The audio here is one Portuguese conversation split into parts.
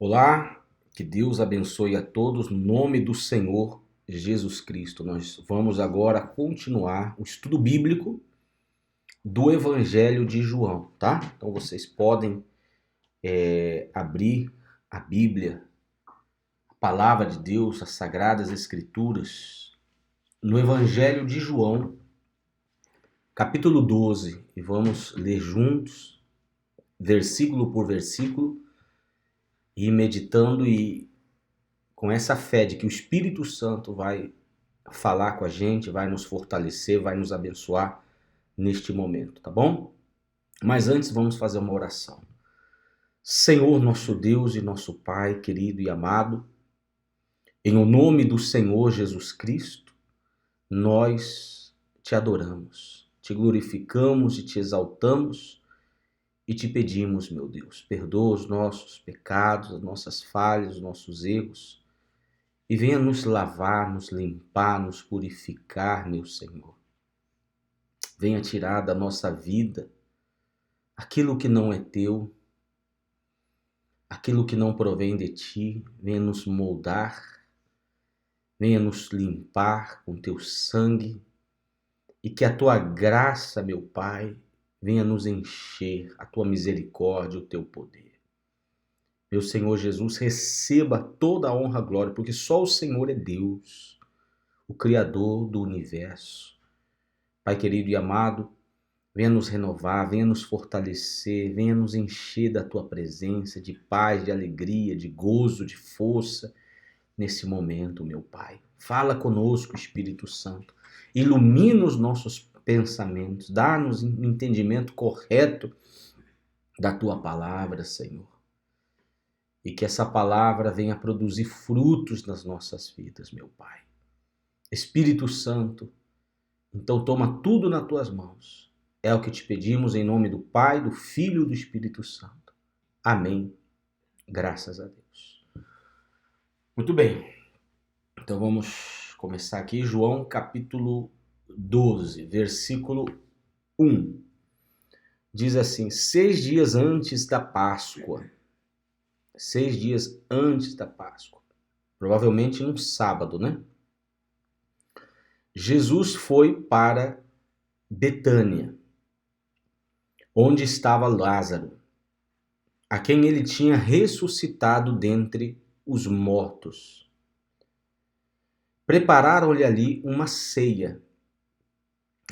Olá, que Deus abençoe a todos no nome do Senhor Jesus Cristo. Nós vamos agora continuar o estudo bíblico do Evangelho de João, tá? Então vocês podem abrir a Bíblia, a Palavra de Deus, as Sagradas Escrituras, no Evangelho de João, capítulo 12, e vamos ler juntos, versículo por versículo, e meditando e com essa fé de que o Espírito Santo vai falar com a gente, vai nos fortalecer, vai nos abençoar neste momento, tá bom? Mas antes vamos fazer uma oração. Senhor, nosso Deus e nosso Pai, querido e amado, em o nome do Senhor Jesus Cristo, nós te adoramos, te glorificamos e te exaltamos e te pedimos, meu Deus, perdoa os nossos pecados, as nossas falhas, os nossos erros, e venha nos lavar, nos limpar, nos purificar, meu Senhor. Venha tirar da nossa vida aquilo que não é teu, aquilo que não provém de ti. Venha nos moldar, venha nos limpar com teu sangue e que a tua graça, meu Pai, venha nos encher, a tua misericórdia, o teu poder. Meu Senhor Jesus, receba toda a honra e glória, porque só o Senhor é Deus, o Criador do universo. Pai querido e amado, venha nos renovar, venha nos fortalecer, venha nos encher da tua presença, de paz, de alegria, de gozo, de força nesse momento, meu Pai. Fala conosco, Espírito Santo. Ilumina os nossos pensamentos, dá-nos um entendimento correto da tua palavra, Senhor. E que essa palavra venha produzir frutos nas nossas vidas, meu Pai. Espírito Santo, então toma tudo nas tuas mãos. É o que te pedimos em nome do Pai, do Filho e do Espírito Santo. Amém. Graças a Deus. Muito bem. Então vamos começar aqui. João capítulo 12, versículo 1. Diz assim: 6 dias antes da Páscoa. 6 dias antes da Páscoa. Provavelmente num sábado, né? Jesus foi para Betânia, onde estava Lázaro, a quem ele tinha ressuscitado dentre os mortos. Prepararam-lhe ali uma ceia.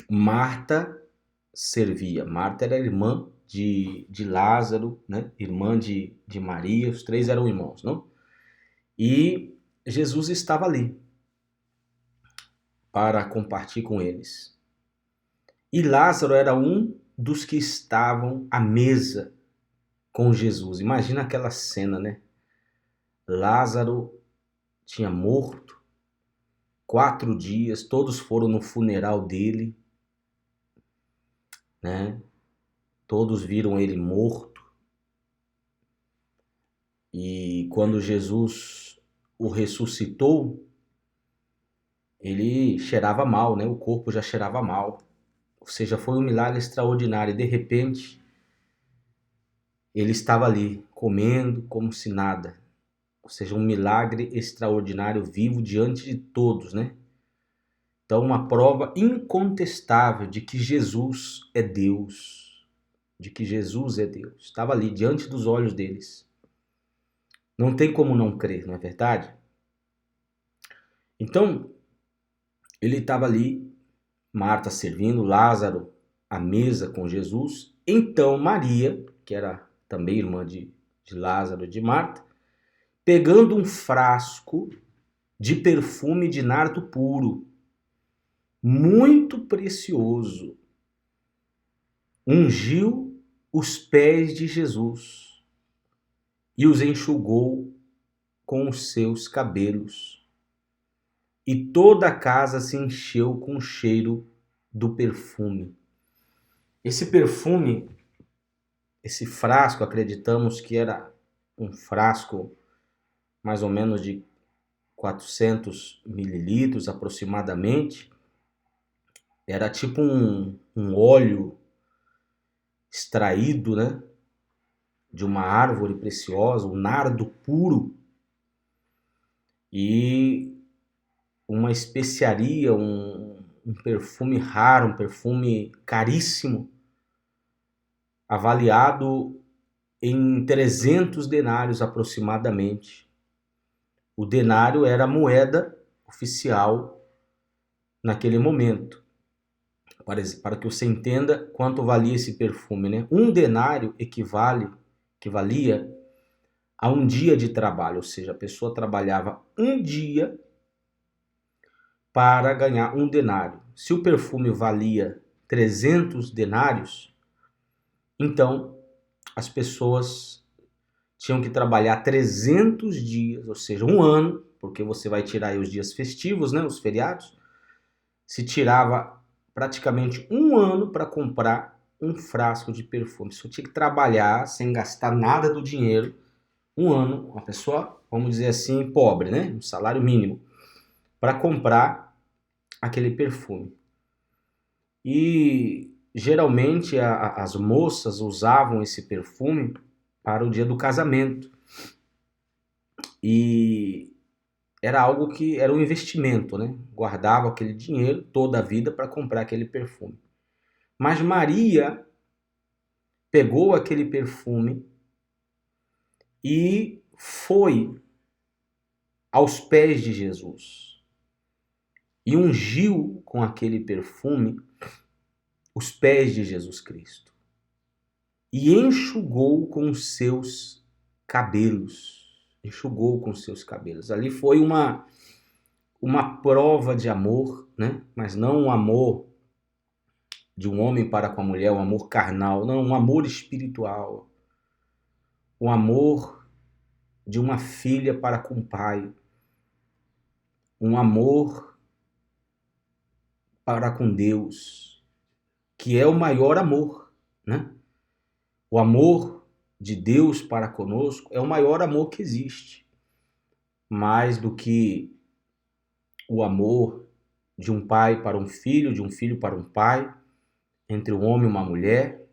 Marta servia. Marta era irmã de Lázaro, né? Irmã de Maria, os três eram irmãos, não? E Jesus estava ali para compartilhar com eles. E Lázaro era um dos que estavam à mesa com Jesus. Imagina aquela cena, né? Lázaro tinha morto, 4 dias, todos foram no funeral dele, né? Todos viram ele morto. E quando Jesus o ressuscitou, ele cheirava mal, né? O corpo já cheirava mal. Ou seja, foi um milagre extraordinário. E de repente, ele estava ali, comendo como se nada. Ou seja, um milagre extraordinário vivo diante de todos, né? Então, uma prova incontestável de que Jesus é Deus. De que Jesus é Deus. Estava ali, diante dos olhos deles. Não tem como não crer, não é verdade? Então, ele estava ali, Marta servindo, Lázaro à mesa com Jesus. Então, Maria, que era também irmã de Lázaro e de Marta, pegando um frasco de perfume de nardo puro, muito precioso, ungiu os pés de Jesus e os enxugou com os seus cabelos. E toda a casa se encheu com o cheiro do perfume. Esse perfume, esse frasco, acreditamos que era um frasco mais ou menos de 400 mililitros aproximadamente. Era tipo um óleo extraído, né? de uma árvore preciosa, o nardo puro, e uma especiaria, um perfume raro, um perfume caríssimo, avaliado em 300 denários aproximadamente. O denário era a moeda oficial naquele momento. Para que você entenda quanto valia esse perfume, né? Um denário equivalia a um dia de trabalho, ou seja, a pessoa trabalhava um dia para ganhar um denário. Se o perfume valia 300 denários, então as pessoas tinham que trabalhar 300 dias, ou seja, um ano, porque você vai tirar aí os dias festivos, né, os feriados, se tirava praticamente um ano para comprar um frasco de perfume. Você tinha que trabalhar sem gastar nada do dinheiro, um ano, uma pessoa, vamos dizer assim, pobre, né, um salário mínimo, para comprar aquele perfume. E geralmente as moças usavam esse perfume para o dia do casamento. E era algo que era um investimento, né? Guardava aquele dinheiro toda a vida para comprar aquele perfume. Mas Maria pegou aquele perfume e foi aos pés de Jesus e ungiu com aquele perfume os pés de Jesus Cristo e enxugou com os seus cabelos. Enxugou com os seus cabelos. Ali foi uma prova de amor, né? Mas não um amor de um homem para com a mulher, um amor carnal, não, um amor espiritual, um amor de uma filha para com o pai, um amor para com Deus, que é o maior amor, né? O amor de Deus para conosco é o maior amor que existe, mais do que o amor de um pai para um filho, de um filho para um pai, entre um homem e uma mulher,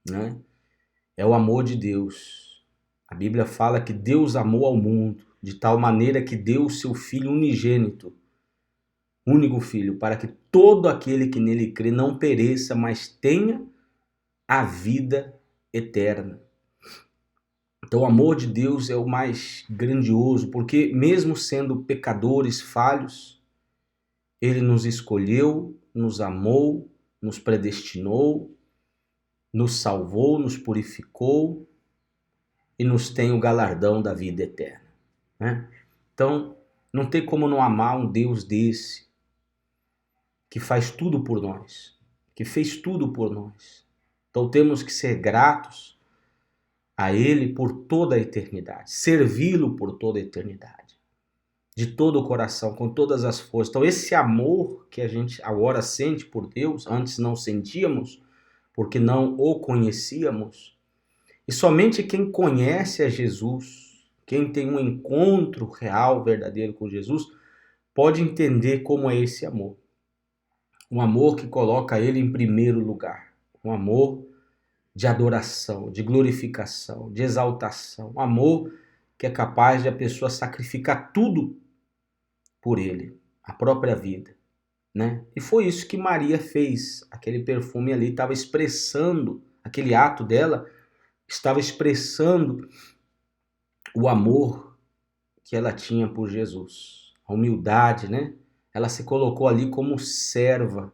né? É o amor de Deus. A Bíblia fala que Deus amou ao mundo de tal maneira que deu o seu Filho unigênito, único Filho, para que todo aquele que nele crê não pereça, mas tenha a vida eterna. Então o amor de Deus é o mais grandioso, porque mesmo sendo pecadores falhos, Ele nos escolheu, nos amou, nos predestinou, nos salvou, nos purificou e nos tem o galardão da vida eterna, né? Então, não tem como não amar um Deus desse, que faz tudo por nós, que fez tudo por nós. Então, temos que ser gratos a Ele por toda a eternidade, servi-lo por toda a eternidade, de todo o coração, com todas as forças. Então, esse amor que a gente agora sente por Deus, antes não sentíamos, porque não o conhecíamos. E somente quem conhece a Jesus, quem tem um encontro real, verdadeiro com Jesus, pode entender como é esse amor. Um amor que coloca Ele em primeiro lugar. Um amor de adoração, de glorificação, de exaltação. Um amor que é capaz de a pessoa sacrificar tudo por Ele, a própria vida, né? E foi isso que Maria fez. Aquele perfume ali estava expressando, aquele ato dela estava expressando o amor que ela tinha por Jesus, a humildade, né? Ela se colocou ali como serva,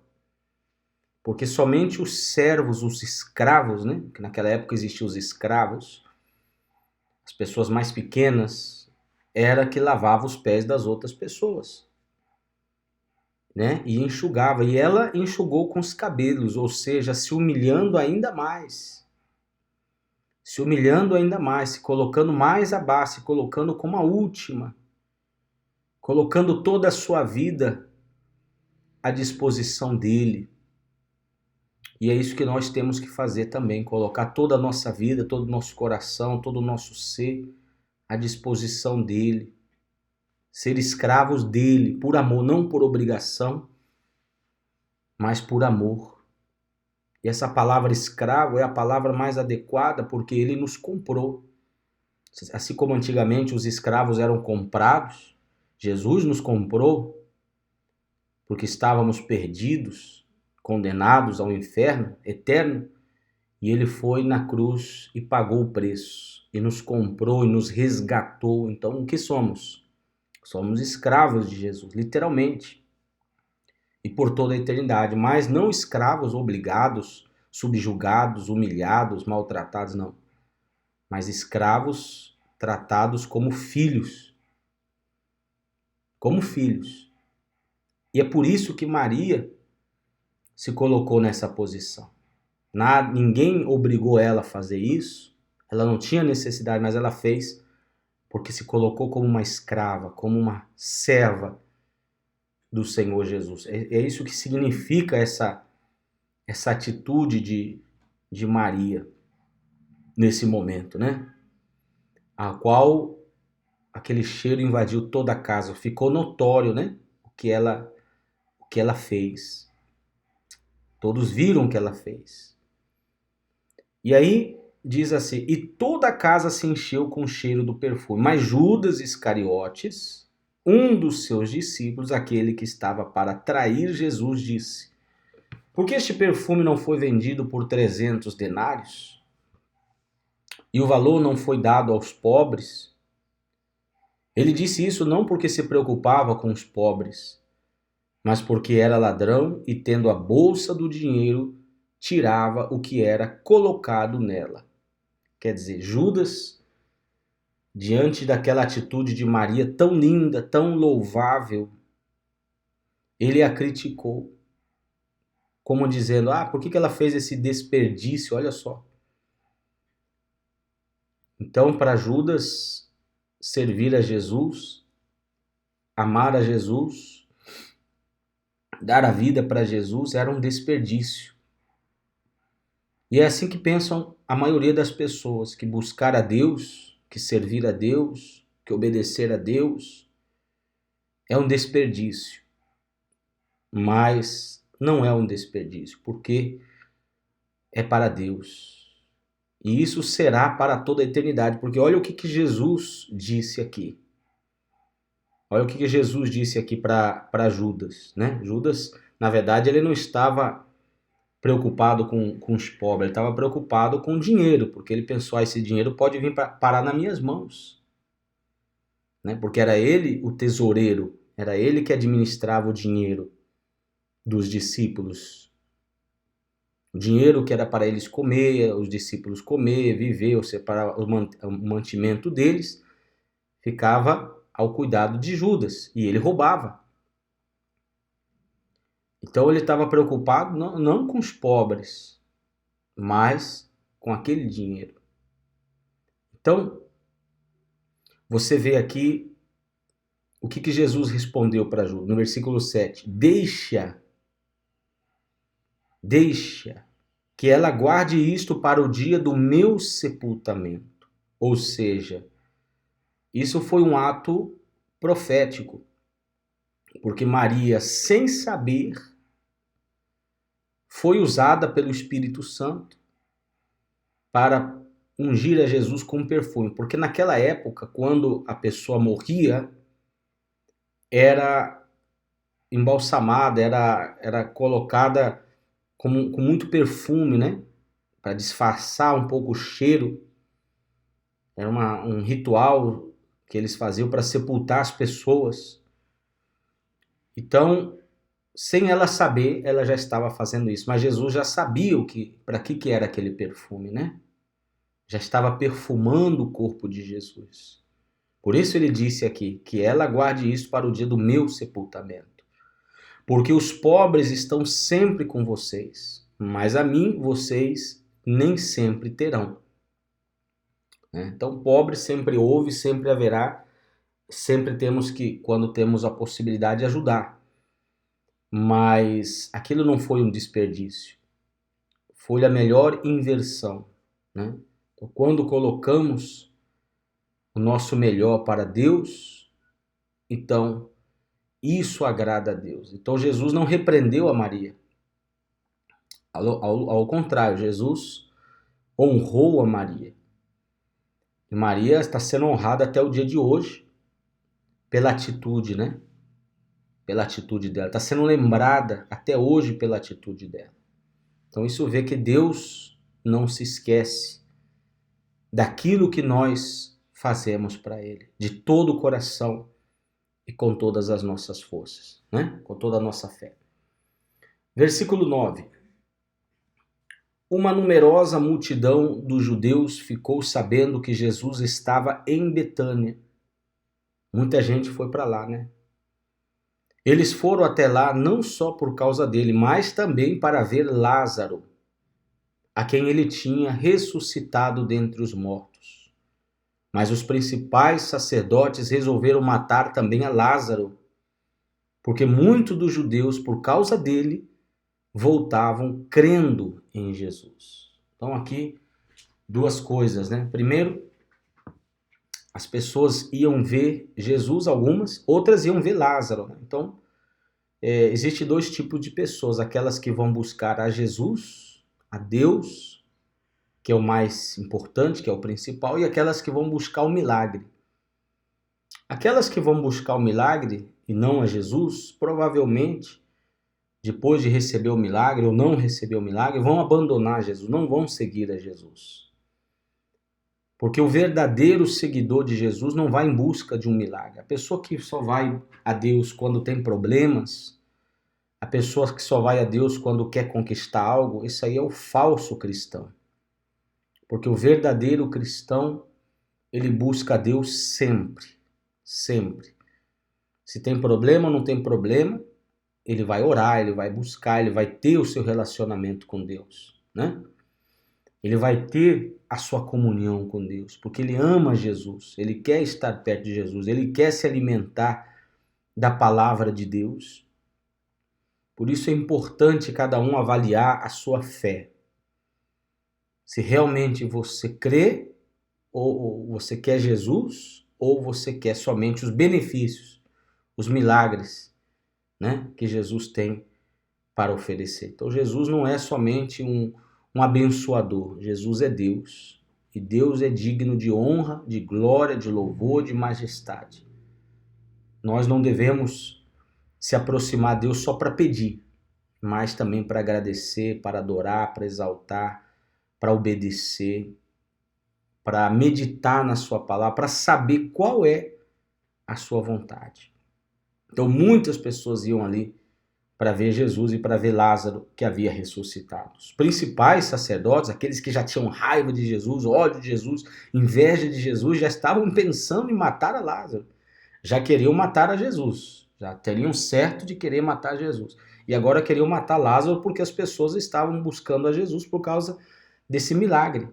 porque somente os servos, os escravos, né? Que naquela época existiam os escravos, as pessoas mais pequenas, era que lavava os pés das outras pessoas, né? E enxugava, e ela enxugou com os cabelos, ou seja, se humilhando ainda mais. Se humilhando ainda mais, se colocando mais abaixo, se colocando como a última, colocando toda a sua vida à disposição dele. E é isso que nós temos que fazer também, colocar toda a nossa vida, todo o nosso coração, todo o nosso ser à disposição dele. Ser escravos dele, por amor, não por obrigação, mas por amor. E essa palavra escravo é a palavra mais adequada porque ele nos comprou. Assim como antigamente os escravos eram comprados, Jesus nos comprou porque estávamos perdidos, condenados ao inferno eterno, e ele foi na cruz e pagou o preço, e nos comprou e nos resgatou. Então, o que somos? Somos escravos de Jesus, literalmente, e por toda a eternidade, mas não escravos obrigados, subjugados, humilhados, maltratados, não, mas escravos tratados como filhos. Como filhos. E é por isso que Maria se colocou nessa posição. Ninguém obrigou ela a fazer isso, ela não tinha necessidade, mas ela fez porque se colocou como uma escrava, como uma serva do Senhor Jesus. É isso que significa essa atitude de Maria nesse momento, né? A qual aquele cheiro invadiu toda a casa, ficou notório, né? O que ela fez. Todos viram o que ela fez. E aí diz assim: e toda a casa se encheu com o cheiro do perfume. Mas Judas Iscariotes, um dos seus discípulos, aquele que estava para trair Jesus, disse: por que este perfume não foi vendido por 300 denários? E o valor não foi dado aos pobres? Ele disse isso não porque se preocupava com os pobres, mas porque era ladrão e, tendo a bolsa do dinheiro, tirava o que era colocado nela. Quer dizer, Judas, diante daquela atitude de Maria tão linda, tão louvável, ele a criticou, como dizendo: por que ela fez esse desperdício? Olha só. Então, para Judas, servir a Jesus, amar a Jesus, dar a vida para Jesus era um desperdício. E é assim que pensam a maioria das pessoas, que buscar a Deus, que servir a Deus, que obedecer a Deus é um desperdício. Mas não é um desperdício, porque é para Deus. E isso será para toda a eternidade, porque olha o que Jesus disse aqui. Olha o que Jesus disse aqui para Judas, né? Judas, na verdade, ele não estava preocupado com os pobres, ele estava preocupado com o dinheiro, porque ele pensou: esse dinheiro pode vir parar nas minhas mãos, né? Porque era ele o tesoureiro, era ele que administrava o dinheiro dos discípulos. O dinheiro que era para eles comer, os discípulos comer, viver, ou separar o mantimento deles, ficava ao cuidado de Judas, e ele roubava. Então ele estava preocupado não com os pobres, mas com aquele dinheiro. Então, você vê aqui o que Jesus respondeu para Judas, no versículo 7. Deixa que ela guarde isto para o dia do meu sepultamento. Ou seja, isso foi um ato profético, porque Maria, sem saber, foi usada pelo Espírito Santo para ungir a Jesus com perfume. Porque naquela época, quando a pessoa morria, era embalsamada, era colocada com muito perfume, né? Para disfarçar um pouco o cheiro. Era um ritual que eles faziam para sepultar as pessoas. Então, sem ela saber, ela já estava fazendo isso. Mas Jesus já sabia para que era aquele perfume, né? Já estava perfumando o corpo de Jesus. Por isso ele disse aqui que ela guarde isso para o dia do meu sepultamento. Porque os pobres estão sempre com vocês, mas a mim vocês nem sempre terão. Então, pobre sempre houve, sempre haverá, sempre temos que, quando temos a possibilidade, ajudar. Mas aquilo não foi um desperdício, foi a melhor inversão, né? Então, quando colocamos o nosso melhor para Deus, então isso agrada a Deus. Então Jesus não repreendeu a Maria Ao contrário, Jesus honrou a Maria. E Maria está sendo honrada até o dia de hoje pela atitude, né? Pela atitude dela. Está sendo lembrada até hoje pela atitude dela. Então isso vê que Deus não se esquece daquilo que nós fazemos para Ele, de todo o coração e com todas as nossas forças, né? Com toda a nossa fé. Versículo 9. Uma numerosa multidão dos judeus ficou sabendo que Jesus estava em Betânia. Muita gente foi para lá, né? Eles foram até lá não só por causa dele, mas também para ver Lázaro, a quem ele tinha ressuscitado dentre os mortos. Mas os principais sacerdotes resolveram matar também a Lázaro, porque muitos dos judeus, por causa dele, voltavam crendo em Jesus. Então aqui duas coisas, né? Primeiro, as pessoas iam ver Jesus, algumas, outras iam ver Lázaro, né? Então, existe dois tipos de pessoas, aquelas que vão buscar a Jesus, a Deus, que é o mais importante, que é o principal, e aquelas que vão buscar o milagre. Aquelas que vão buscar o milagre e não a Jesus, provavelmente, depois de receber o milagre ou não receber o milagre, vão abandonar Jesus, não vão seguir a Jesus. Porque o verdadeiro seguidor de Jesus não vai em busca de um milagre. A pessoa que só vai a Deus quando tem problemas, a pessoa que só vai a Deus quando quer conquistar algo, isso aí é o falso cristão. Porque o verdadeiro cristão, ele busca a Deus sempre, sempre. Se tem problema ou não tem problema, ele vai orar, ele vai buscar, ele vai ter o seu relacionamento com Deus, né? Ele vai ter a sua comunhão com Deus, porque ele ama Jesus, ele quer estar perto de Jesus, ele quer se alimentar da palavra de Deus. Por isso é importante cada um avaliar a sua fé. Se realmente você crê, ou você quer Jesus, ou você quer somente os benefícios, os milagres, né, que Jesus tem para oferecer. Então Jesus não é somente um abençoador, Jesus é Deus. E Deus é digno de honra, de glória, de louvor, de majestade. Nós não devemos se aproximar de Deus só para pedir, mas também para agradecer, para adorar, para exaltar, para obedecer, para meditar na sua palavra, para saber qual é a sua vontade. Então muitas pessoas iam ali para ver Jesus e para ver Lázaro, que havia ressuscitado. Os principais sacerdotes, aqueles que já tinham raiva de Jesus, ódio de Jesus, inveja de Jesus, já estavam pensando em matar a Lázaro. Já queriam matar a Jesus. Já teriam certo de querer matar Jesus. E agora queriam matar Lázaro porque as pessoas estavam buscando a Jesus por causa desse milagre.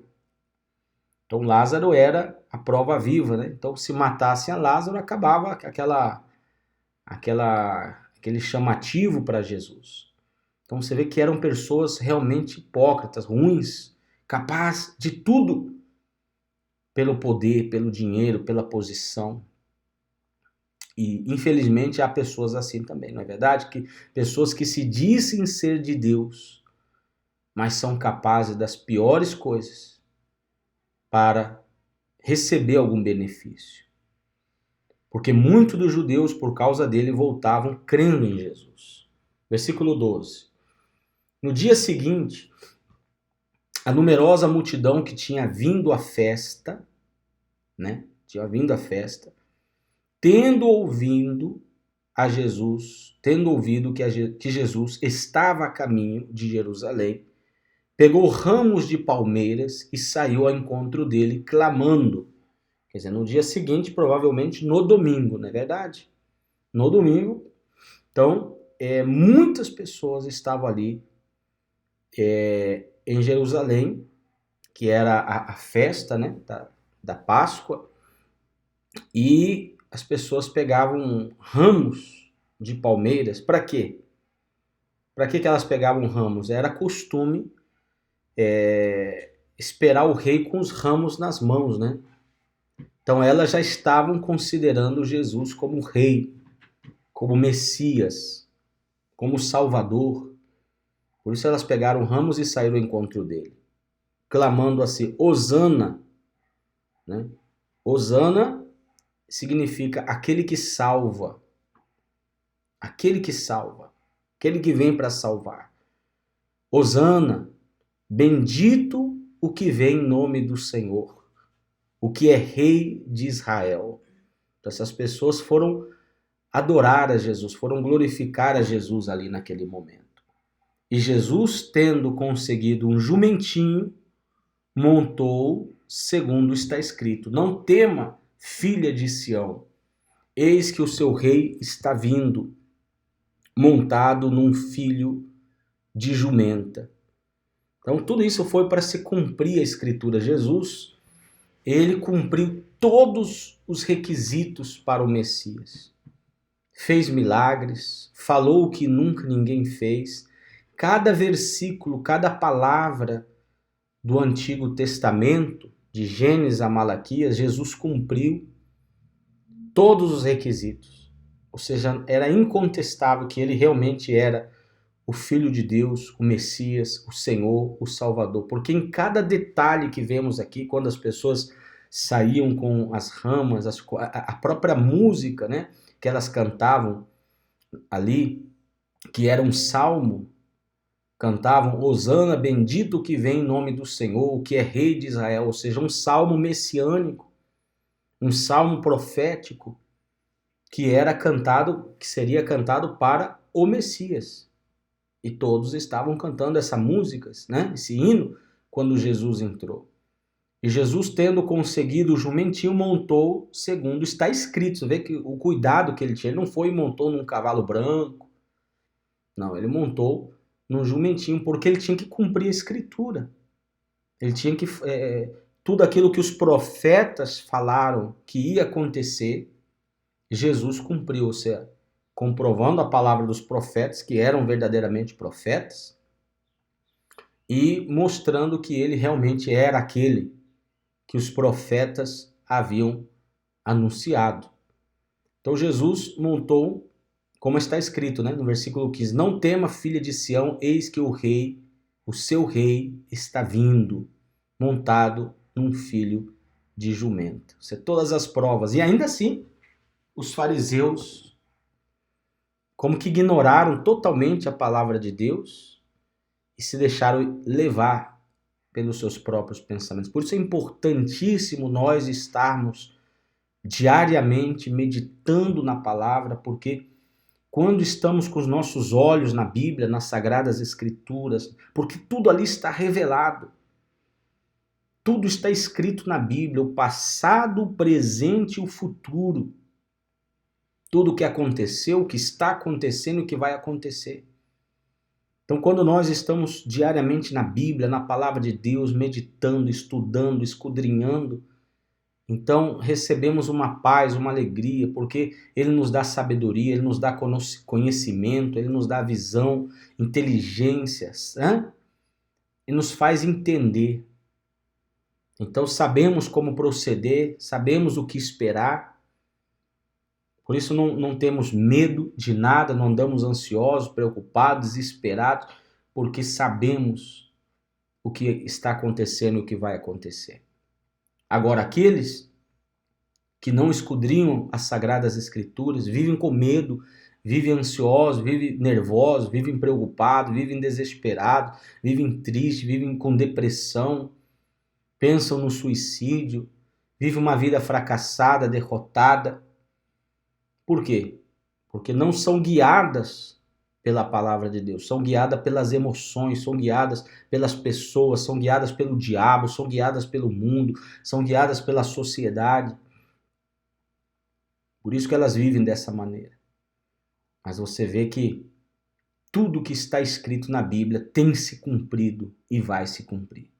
Então Lázaro era a prova viva, né? Então se matassem a Lázaro, acabava aquele chamativo para Jesus. Então você vê que eram pessoas realmente hipócritas, ruins, capazes de tudo pelo poder, pelo dinheiro, pela posição. E infelizmente há pessoas assim também, não é verdade? Que pessoas que se dizem ser de Deus, mas são capazes das piores coisas para receber algum benefício. Porque muitos dos judeus, por causa dele, voltavam crendo em Jesus. Versículo 12. No dia seguinte, a numerosa multidão que tinha vindo à festa, né? Tinha vindo à festa, tendo ouvido que Jesus estava a caminho de Jerusalém, pegou ramos de palmeiras e saiu ao encontro dele, clamando. Quer dizer, no dia seguinte, provavelmente no domingo, não é verdade? No domingo. Então, muitas pessoas estavam ali em Jerusalém, que era a festa, né, da Páscoa, e as pessoas pegavam ramos de palmeiras. Para quê? Para que elas pegavam ramos? Era costume esperar o rei com os ramos nas mãos, né? Então elas já estavam considerando Jesus como rei, como Messias, como Salvador. Por isso elas pegaram ramos e saíram ao encontro dele, clamando assim, Hosana, né? Hosana significa aquele que salva, aquele que salva, aquele que vem para salvar. Hosana, bendito o que vem em nome do Senhor, o que é rei de Israel. Então, essas pessoas foram adorar a Jesus, foram glorificar a Jesus ali naquele momento. E Jesus, tendo conseguido um jumentinho, montou, segundo está escrito: não tema, filha de Sião, eis que o seu rei está vindo, montado num filho de jumenta. Então tudo isso foi para se cumprir a escritura. Jesus, ele cumpriu todos os requisitos para o Messias. Fez milagres, falou o que nunca ninguém fez. Cada versículo, cada palavra do Antigo Testamento, de Gênesis a Malaquias, Jesus cumpriu todos os requisitos. Ou seja, era incontestável que ele realmente era o Filho de Deus, o Messias, o Senhor, o Salvador. Porque em cada detalhe que vemos aqui, quando as pessoas saíam com as ramas, a própria música, né, que elas cantavam ali, que era um salmo, cantavam Hosana, bendito que vem em nome do Senhor, o que é rei de Israel, ou seja, um salmo messiânico, um salmo profético que era cantado, que seria cantado para o Messias. E todos estavam cantando essa música, né? Esse hino, quando Jesus entrou. E Jesus, tendo conseguido o jumentinho, montou segundo está escrito. Você vê que o cuidado que ele tinha, ele não foi e montou num cavalo branco. Não, ele montou num jumentinho, porque ele tinha que cumprir a escritura. Ele tinha que... tudo aquilo que os profetas falaram que ia acontecer, Jesus cumpriu, ou seja, comprovando a palavra dos profetas, que eram verdadeiramente profetas, e mostrando que ele realmente era aquele que os profetas haviam anunciado. Então Jesus montou, como está escrito, né, no versículo 15, não tema, filha de Sião, eis que o rei, o seu rei, está vindo, montado num filho de jumento. Isso é todas as provas. E ainda assim, os fariseus, como que ignoraram totalmente a palavra de Deus e se deixaram levar pelos seus próprios pensamentos. Por isso é importantíssimo nós estarmos diariamente meditando na palavra, porque quando estamos com os nossos olhos na Bíblia, nas Sagradas Escrituras, porque tudo ali está revelado, tudo está escrito na Bíblia, o passado, o presente e o futuro. Tudo o que aconteceu, o que está acontecendo e o que vai acontecer. Então, quando nós estamos diariamente na Bíblia, na Palavra de Deus, meditando, estudando, esquadrinhando, então recebemos uma paz, uma alegria, porque Ele nos dá sabedoria, Ele nos dá conhecimento, Ele nos dá visão, inteligências, né? E nos faz entender. Então sabemos como proceder, sabemos o que esperar. Por isso não temos medo de nada, não andamos ansiosos, preocupados, desesperados, porque sabemos o que está acontecendo e o que vai acontecer. Agora, aqueles que não esquadrinham as Sagradas Escrituras, vivem com medo, vivem ansiosos, vivem nervosos, vivem preocupados, vivem desesperados, vivem tristes, vivem com depressão, pensam no suicídio, vivem uma vida fracassada, derrotada. Por quê? Porque não são guiadas pela palavra de Deus, são guiadas pelas emoções, são guiadas pelas pessoas, são guiadas pelo diabo, são guiadas pelo mundo, são guiadas pela sociedade. Por isso que elas vivem dessa maneira. Mas você vê que tudo que está escrito na Bíblia tem se cumprido e vai se cumprir.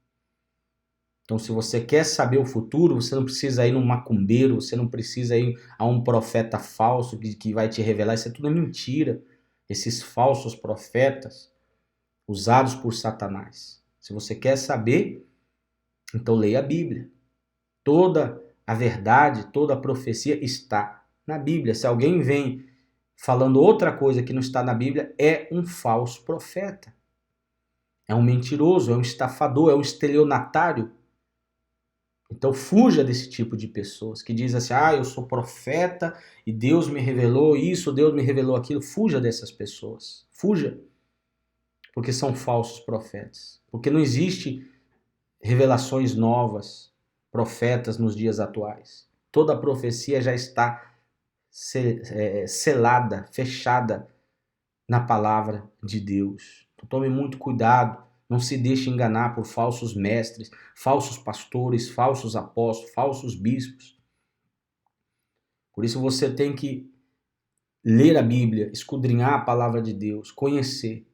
Então, se você quer saber o futuro, você não precisa ir num macumbeiro, você não precisa ir a um profeta falso que vai te revelar. Isso é tudo mentira. Esses falsos profetas usados por Satanás. Se você quer saber, então leia a Bíblia. Toda a verdade, toda a profecia está na Bíblia. Se alguém vem falando outra coisa que não está na Bíblia, é um falso profeta. é um mentiroso, é um estafador, é um estelionatário. Então fuja desse tipo de pessoas que dizem assim, eu sou profeta e Deus me revelou isso, Deus me revelou aquilo. Fuja dessas pessoas, fuja, porque são falsos profetas. Porque não existe revelações novas, profetas nos dias atuais. Toda a profecia já está selada, fechada na palavra de Deus. Então, tome muito cuidado, não se deixe enganar por falsos mestres, falsos pastores, falsos apóstolos, falsos bispos. Por isso você tem que ler a Bíblia, esquadrinhar a palavra de Deus, conhecer,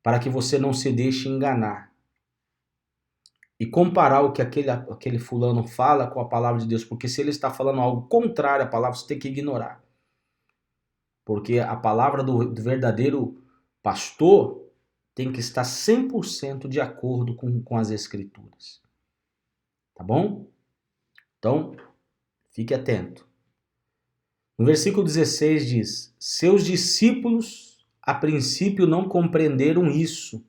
para que você não se deixe enganar. E comparar o que aquele fulano fala com a palavra de Deus, porque se ele está falando algo contrário à palavra, você tem que ignorar. Porque a palavra do verdadeiro pastor tem que estar 100% de acordo com as escrituras. Tá bom? Então, fique atento. No versículo 16 diz, seus discípulos a princípio não compreenderam isso.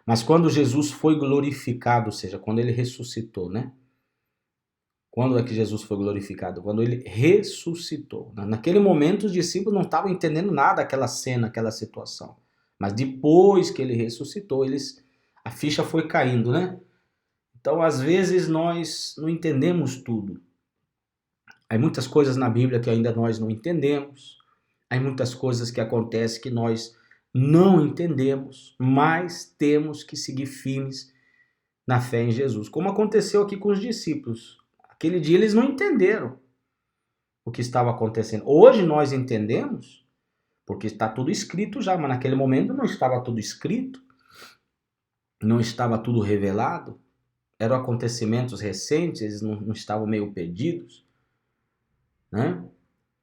Mas quando Jesus foi glorificado, ou seja, quando ele ressuscitou, né? Quando é que Jesus foi glorificado? Quando ele ressuscitou. Naquele momento, os discípulos não estavam entendendo nada daquela cena, aquela situação. Mas depois que ele ressuscitou, a ficha foi caindo, né? Então, às vezes, nós não entendemos tudo. Há muitas coisas na Bíblia que ainda nós não entendemos. Há muitas coisas que acontecem que nós não entendemos, mas temos que seguir firmes na fé em Jesus. Como aconteceu aqui com os discípulos. Aquele dia eles não entenderam o que estava acontecendo. Hoje nós entendemos, porque está tudo escrito já, mas naquele momento não estava tudo escrito, não estava tudo revelado, eram acontecimentos recentes, eles não estavam meio perdidos, né?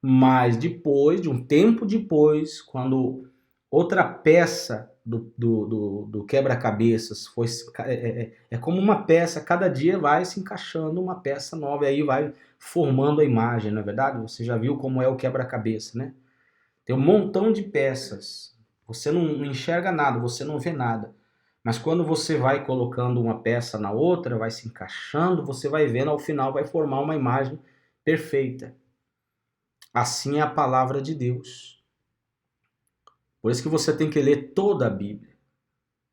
Mas depois, de um tempo depois, quando outra peça do quebra-cabeças foi como uma peça, cada dia vai se encaixando uma peça nova, e aí vai formando a imagem, não é verdade? Você já viu como é o quebra-cabeça, né? Tem um montão de peças, você não enxerga nada, você não vê nada. Mas quando você vai colocando uma peça na outra, vai se encaixando, você vai vendo, ao final vai formar uma imagem perfeita. Assim é a palavra de Deus. Por isso que você tem que ler toda a Bíblia.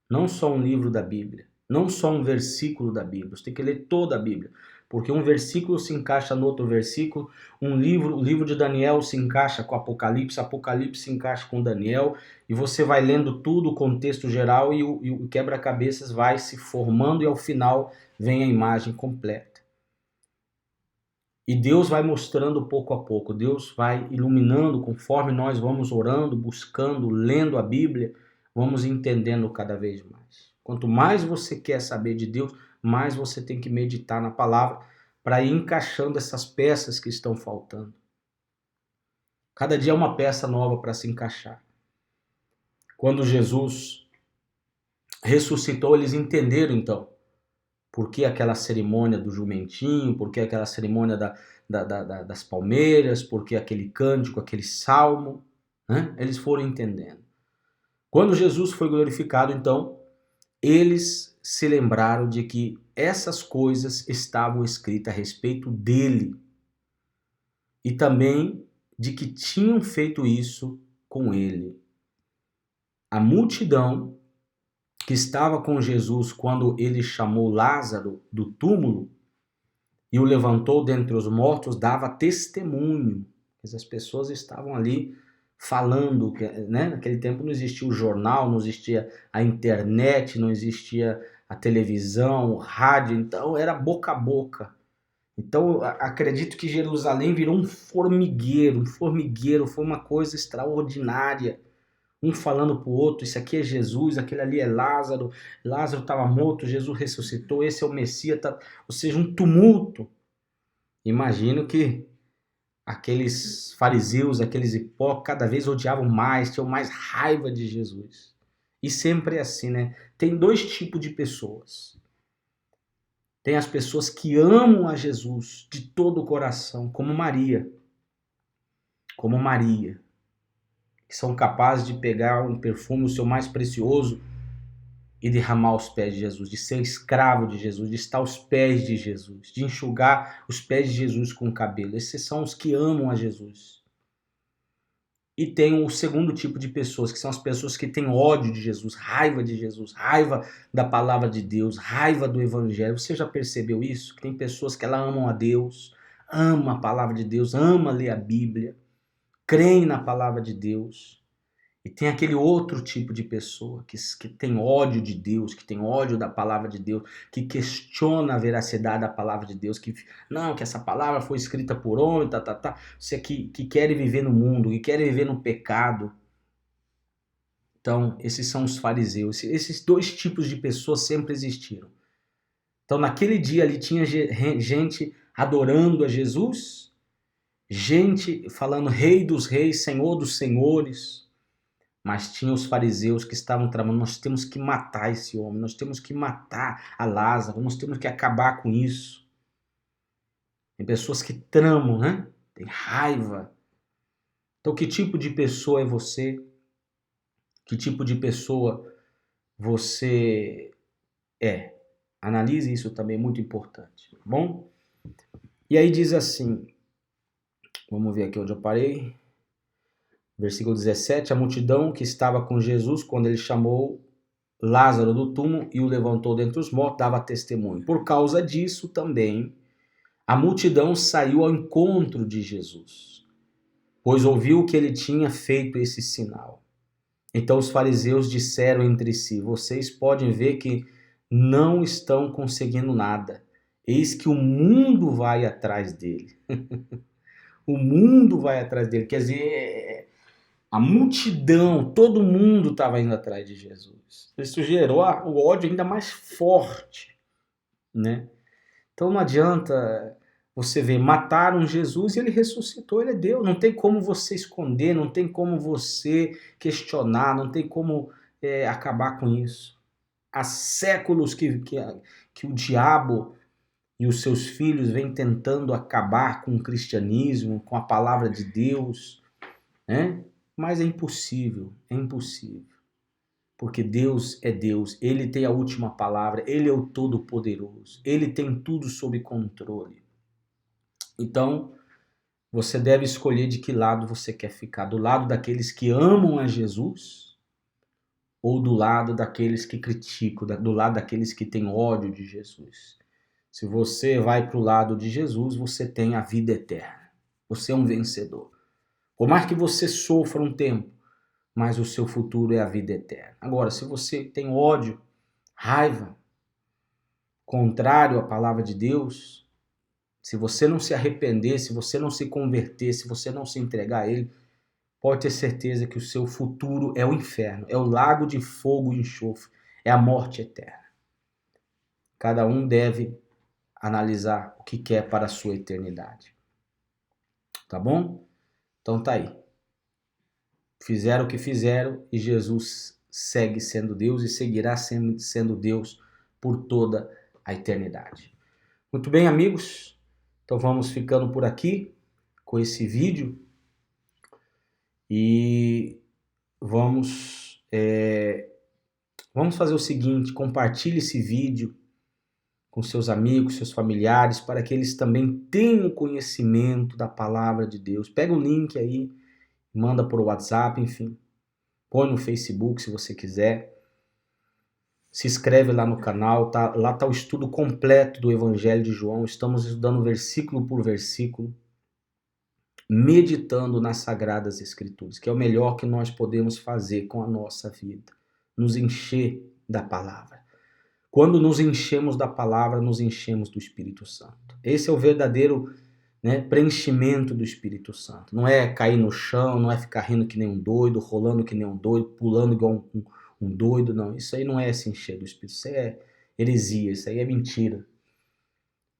Não só um livro da Bíblia. Não só um versículo da Bíblia. Você tem que ler toda a Bíblia. Porque um versículo se encaixa no outro versículo. O livro de Daniel se encaixa com Apocalipse. Apocalipse se encaixa com Daniel. E você vai lendo tudo, o contexto geral, e o quebra-cabeças vai se formando, e ao final vem a imagem completa. E Deus vai mostrando pouco a pouco, Deus vai iluminando conforme nós vamos orando, buscando, lendo a Bíblia, vamos entendendo cada vez mais. Quanto mais você quer saber de Deus, mais você tem que meditar na palavra para ir encaixando essas peças que estão faltando. Cada dia é uma peça nova para se encaixar. Quando Jesus ressuscitou, eles entenderam então por que aquela cerimônia do jumentinho, por que aquela cerimônia das palmeiras, por que aquele cântico, aquele salmo, né? Eles foram entendendo. Quando Jesus foi glorificado, então, eles se lembraram de que essas coisas estavam escritas a respeito dele e também de que tinham feito isso com ele. A multidão que estava com Jesus quando ele chamou Lázaro do túmulo e o levantou dentre os mortos, dava testemunho. As pessoas estavam ali falando, né? Naquele tempo não existia o jornal, não existia a internet, não existia a televisão, o rádio, então era boca a boca. Então acredito que Jerusalém virou um formigueiro, foi uma coisa extraordinária. Um falando para o outro, isso aqui é Jesus, aquele ali é Lázaro, Lázaro estava morto, Jesus ressuscitou, esse é o Messias, ou seja, um tumulto. Imagino que aqueles fariseus, aqueles hipócritas, cada vez odiavam mais, tinham mais raiva de Jesus. E sempre é assim, né? Tem dois tipos de pessoas. Tem as pessoas que amam a Jesus de todo o coração, como Maria, que são capazes de pegar um perfume, o seu mais precioso, e derramar aos pés de Jesus, de ser escravo de Jesus, de estar aos pés de Jesus, de enxugar os pés de Jesus com o cabelo. Esses são os que amam a Jesus. E tem o segundo tipo de pessoas, que são as pessoas que têm ódio de Jesus, raiva da palavra de Deus, raiva do evangelho. Você já percebeu isso? Que tem pessoas que elas amam a Deus, amam a palavra de Deus, amam ler a Bíblia, creem na palavra de Deus. E tem aquele outro tipo de pessoa que tem ódio de Deus, que tem ódio da palavra de Deus, que questiona a veracidade da palavra de Deus, que não, que essa palavra foi escrita por homem, Você que quer viver no mundo, que quer viver no pecado. Então, esses são os fariseus. Esses dois tipos de pessoas sempre existiram. Então, naquele dia ali tinha gente adorando a Jesus, gente falando Rei dos Reis, Senhor dos Senhores. Mas tinha os fariseus que estavam tramando, nós temos que matar esse homem, nós temos que matar a Lázaro, nós temos que acabar com isso. Tem pessoas que tramam, né? Tem raiva. Então, que tipo de pessoa é você? Que tipo de pessoa você é? Analise isso também, é muito importante, tá bom? E aí diz assim, vamos ver aqui onde eu parei. Versículo 17, a multidão que estava com Jesus quando ele chamou Lázaro do túmulo e o levantou dentre os mortos, dava testemunho. Por causa disso também, a multidão saiu ao encontro de Jesus, pois ouviu que ele tinha feito esse sinal. Então os fariseus disseram entre si, vocês podem ver que não estão conseguindo nada. Eis que o mundo vai atrás dele. O mundo vai atrás dele. Quer dizer, a multidão, todo mundo estava indo atrás de Jesus. Isso gerou o ódio ainda mais forte, né? Então não adianta você ver, mataram Jesus e ele ressuscitou, ele é Deus. Não tem como você esconder, não tem como você questionar, não tem como acabar com isso. Há séculos que o diabo e os seus filhos vêm tentando acabar com o cristianismo, com a palavra de Deus, né? Mas é impossível, porque Deus é Deus, Ele tem a última palavra, Ele é o Todo-Poderoso, Ele tem tudo sob controle. Então, você deve escolher de que lado você quer ficar, do lado daqueles que amam a Jesus ou do lado daqueles que criticam, do lado daqueles que têm ódio de Jesus. Se você vai para o lado de Jesus, você tem a vida eterna, você é um vencedor. Por mais que você sofra um tempo, mas o seu futuro é a vida eterna. Agora, se você tem ódio, raiva, contrário à palavra de Deus, se você não se arrepender, se você não se converter, se você não se entregar a Ele, pode ter certeza que o seu futuro é o inferno, é o lago de fogo e enxofre, é a morte eterna. Cada um deve analisar o que quer para a sua eternidade. Tá bom? Então tá aí. Fizeram o que fizeram e Jesus segue sendo Deus e seguirá sendo Deus por toda a eternidade. Muito bem, amigos. Então vamos ficando por aqui com esse vídeo e vamos fazer o seguinte, compartilhe esse vídeo com seus amigos, seus familiares, para que eles também tenham conhecimento da palavra de Deus. Pega o link aí, manda por WhatsApp, enfim. Põe no Facebook se você quiser. Se inscreve lá no canal, lá está o estudo completo do Evangelho de João. Estamos estudando versículo por versículo, meditando nas Sagradas Escrituras, que é o melhor que nós podemos fazer com a nossa vida. Nos encher da palavra. Quando nos enchemos da palavra, nos enchemos do Espírito Santo. Esse é o verdadeiro preenchimento do Espírito Santo. Não é cair no chão, não é ficar rindo que nem um doido, rolando que nem um doido, pulando igual um doido, não. Isso aí não é se encher do Espírito, isso aí é heresia, isso aí é mentira.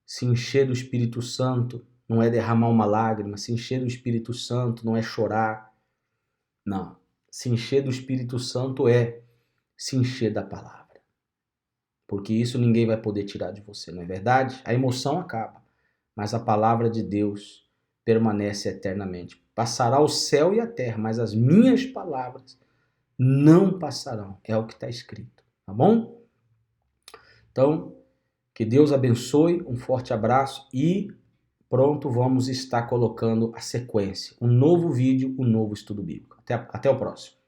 Se encher do Espírito Santo não é derramar uma lágrima, se encher do Espírito Santo não é chorar, não. Se encher do Espírito Santo é se encher da palavra. Porque isso ninguém vai poder tirar de você, não é verdade? A emoção acaba, mas a palavra de Deus permanece eternamente. Passará o céu e a terra, mas as minhas palavras não passarão. É o que está escrito. tá bom? Então, que Deus abençoe, um forte abraço e pronto, vamos estar colocando a sequência, um novo vídeo, um novo estudo bíblico. Até o próximo.